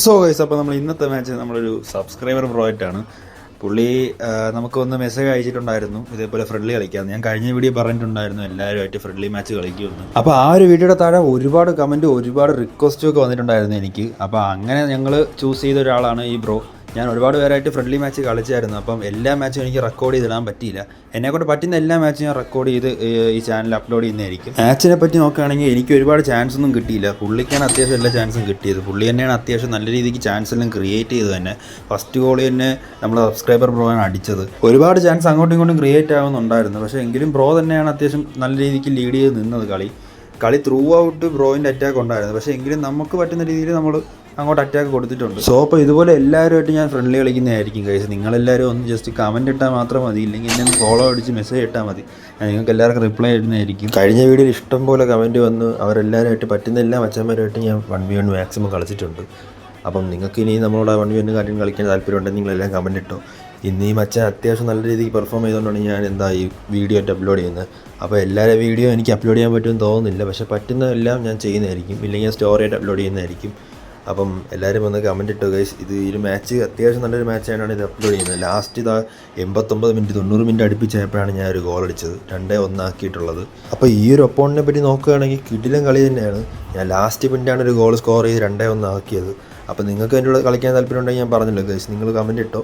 So guys, അപ്പോൾ നമ്മൾ ഇന്നത്തെ മാച്ച് നമ്മളൊരു സബ്സ്ക്രൈബർ പ്രോജക്റ്റാണ്. പുള്ളി നമുക്കൊന്ന് മെസ്സേജ് അയച്ചിട്ടുണ്ടായിരുന്നു, ഇതേപോലെ ഫ്രണ്ട്ലി കളിക്കാമെന്ന്. ഞാൻ കഴിഞ്ഞ വീഡിയോ പറഞ്ഞിട്ടുണ്ടായിരുന്നു എല്ലാവരുമായിട്ട് ഫ്രണ്ട്ലി മാച്ച് കളിക്കുമെന്ന്. അപ്പോൾ ആ ഒരു വീഡിയോയുടെ താഴെ ഒരുപാട് കമൻറ്റ്, ഒരുപാട് റിക്വസ്റ്റും ഒക്കെ വന്നിട്ടുണ്ടായിരുന്നു എനിക്ക്. അപ്പോൾ അങ്ങനെ ഞങ്ങൾ ചൂസ് ചെയ്ത ഒരാളാണ് ഈ ബ്രോ. ഞാൻ ഒരുപാട് പേരായിട്ട് ഫ്രണ്ട്ലി മാച്ച് കളിച്ചായിരുന്നു. അപ്പം എല്ലാ മാച്ചും എനിക്ക് റെക്കോർഡ് ചെയ്തിടാൻ പറ്റിയില്ല. എന്നെക്കൊണ്ട് പറ്റുന്ന എല്ലാ മാച്ചും ഞാൻ റെക്കോർഡ് ചെയ്ത് ഈ ചാനലിൽ അപ്ലോഡ് ചെയ്യുന്നതായിരിക്കും. മാച്ചിനെ പറ്റി നോക്കുകയാണെങ്കിൽ എനിക്ക് ഒരുപാട് ചാൻസ് ഒന്നും കിട്ടിയില്ല. പുള്ളിക്കാണ് അത്യാവശ്യം എല്ലാ ചാൻസും കിട്ടിയത്. പുള്ളി തന്നെയാണ് അത്യാവശ്യം നല്ല രീതിക്ക് ചാൻസ് എല്ലാം ക്രിയേറ്റ് ചെയ്ത് തന്നെ. ഫസ്റ്റ് ഗോൾ തന്നെ നമ്മൾ സബ്സ്ക്രൈബർ ബ്രോയാണ് അടിച്ചത്. ഒരുപാട് ചാൻസ് അങ്ങോട്ടും ഇങ്ങോട്ടും ക്രിയേറ്റ് ആവുന്നുണ്ടായിരുന്നു. പക്ഷേ എങ്കിലും ബ്രോ തന്നെയാണ് അത്യാവശ്യം നല്ല രീതിക്ക് ലീഡ് ചെയ്ത് നിന്നത്. കളി ത്രൂ ഔട്ട് ബ്രോയിൻ്റെ അറ്റാക്ക് ഉണ്ടായിരുന്നു. പക്ഷേ എങ്കിലും നമുക്ക് പറ്റുന്ന രീതിയിൽ നമ്മൾ അങ്ങോട്ട് അറ്റാക്ക് കൊടുത്തിട്ടുണ്ട്. സോ അപ്പോൾ ഇതുപോലെ എല്ലാവരുമായിട്ട് ഞാൻ ഫ്രണ്ട്ലി കളിക്കുന്നതായിരിക്കും ഗൈസ്. നിങ്ങളെല്ലാവരും ഒന്ന് ജസ്റ്റ് കമൻറ്റ് ഇട്ടാൽ മാത്രം മതി, ഇല്ലെങ്കിൽ എന്നെ ഒന്ന് ഫോളോ അടിച്ച് മെസ്സേജ് ഇട്ടാൽ മതി. നിങ്ങൾക്ക് എല്ലാവർക്കും റിപ്ലൈ ഇടുന്നതായിരിക്കും. കഴിഞ്ഞ വീഡിയോയിൽ ഇഷ്ടം പോലെ കമൻറ്റ് വന്ന് അവരെല്ലാവരുമായിട്ട് പറ്റുന്ന എല്ലാ മച്ചന്മാരുമായിട്ട് ഞാൻ 1v1 മാക്സിമം കളിച്ചിട്ടുണ്ട്. അപ്പം നിങ്ങൾക്ക് ഇനി നമ്മളോട് 1v1 കാര്യം കളിക്കാൻ താല്പര്യമുണ്ടെങ്കിൽ നിങ്ങളെല്ലാം കമൻറ്റ് ഇട്ടോ. ഇന്ന് ഈ മച്ചാൻ അത്യാവശ്യം നല്ല രീതിക്ക് പെർഫോം ചെയ്തുകൊണ്ടാണ് ഞാൻ ഈ വീഡിയോ ആയിട്ട് അപ്ലോഡ് ചെയ്യുന്നത്. അപ്പോൾ എല്ലാവരുടെ വീഡിയോ എനിക്ക് അപ്ലോഡ് ചെയ്യാൻ പറ്റുമെന്ന് തോന്നുന്നില്ല, പക്ഷേ പറ്റുന്നതെല്ലാം ഞാൻ ചെയ്യുന്നതായിരിക്കും, ഇല്ലെങ്കിൽ സ്റ്റോറി ആയിട്ട് അപ്ലോഡ് ചെയ്യുന്നതായിരിക്കും. അപ്പം എല്ലാവരും വന്ന് കമൻറ്റ് ഇട്ടോ ഗൈസ്. ഈ ഒരു മാച്ച് അത്യാവശ്യം നല്ലൊരു മാച്ചായിട്ടാണ് ഇത് അപ്ലോഡ് ചെയ്യുന്നത്. ലാസ്റ്റ് 89 മിനിറ്റ് 90 മിനിറ്റ് അടുപ്പിച്ചായപ്പോഴാണ് ഞാൻ ഒരു ഗോൾ അടിച്ചത്, 2-1 ആക്കിയിട്ടുള്ളത്. അപ്പോൾ ഈ ഒരു ഒപ്പോണിനെ പറ്റി നോക്കുകയാണെങ്കിൽ കിടിലൻ കളി തന്നെയാണ്. ഞാൻ ലാസ്റ്റ് മിനിറ്റാണ് ഒരു ഗോൾ സ്കോർ ചെയ്ത് 2-1 ആക്കിയത്. അപ്പോൾ നിങ്ങൾക്ക് എൻ്റെ കൂടെ കളിക്കാൻ താല്പര്യം ഉണ്ടെങ്കിൽ ഞാൻ പറഞ്ഞല്ലോ ഗൈസ്, നിങ്ങൾ കമൻറ്റ് ഇട്ടോ.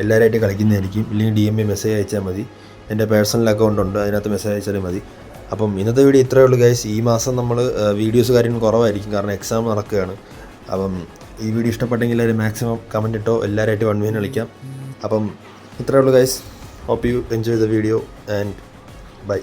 എല്ലാവരുമായിട്ട് കളിക്കുന്നതായിരിക്കും, ഇല്ലെങ്കിൽ DM മെസ്സേജ് അയച്ചാൽ മതി. എൻ്റെ പേഴ്സണൽ അക്കൗണ്ട് ഉണ്ട്, അതിനകത്ത് മെസ്സേജ് അയച്ചാലും മതി. അപ്പം ഇന്നത്തെ വീഡിയോ ഇത്രയേ ഉള്ളൂ ഗൈസ്. ഈ മാസം നമ്മൾ വീഡിയോസ് കാര്യങ്ങൾ കുറവായിരിക്കും, കാരണം എക്സാം നടക്കുകയാണ്. അപ്പം ഈ വീഡിയോ ഇഷ്ടപ്പെട്ടെങ്കിൽ എല്ലാവരും മാക്സിമം കമൻറ്റ് ഇട്ടോ. എല്ലാവരുമായിട്ട് 1v1 കളിക്കാം. അപ്പം ഇത്രയേ ഉള്ളൂ guys. Hope you enjoy the video and by.